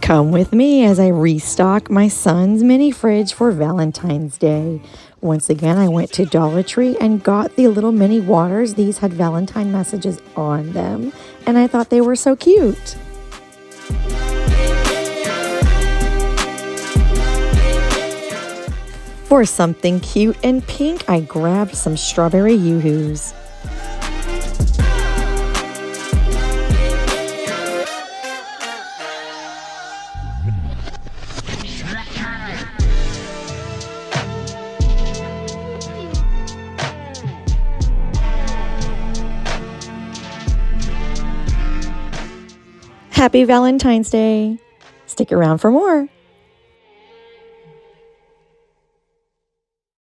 Come with me as I restock my son's mini fridge for Valentine's Day. Once again, I went to Dollar Tree and got the little mini waters. These had Valentine messages on them, and I thought they were so cute. For something cute and pink, I grabbed some strawberry yoo-hoos. Happy Valentine's Day! Stick around for more.